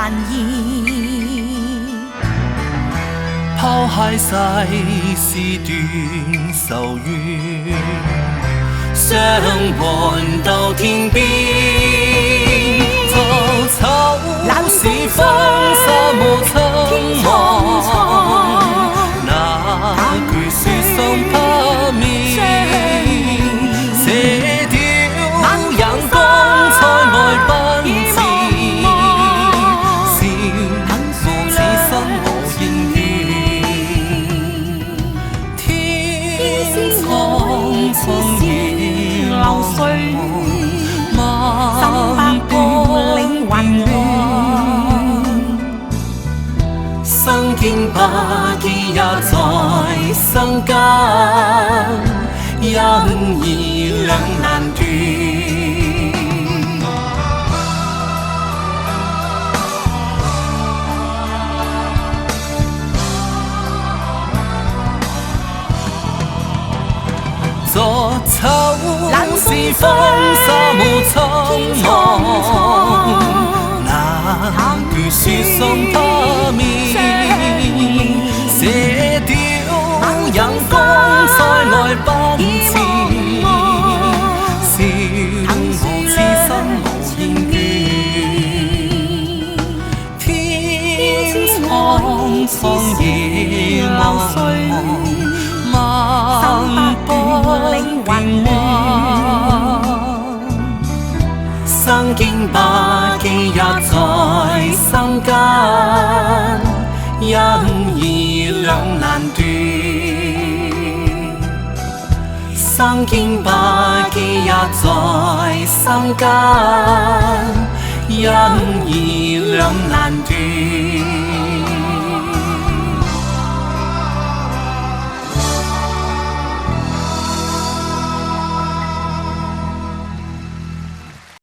難言。拋開世事斷愁怨，相伴到天邊。就醜是風沙無蒼茫，那句說心不滅，射雕陽光塞外奔馳，笑我此生無言語。天蒼蒼野流水，萬般領混亂。生經百劫也在生間，因義兩難斷。作醜是風沙無蒼茫，那句說心不滅，射雕陽光塞外奔馳，笑我此生無言斷。天蒼蒼野流水，萬般變幻，生經百劫也在心間，因義兩難斷。生經百劫也在心間，因義兩難斷。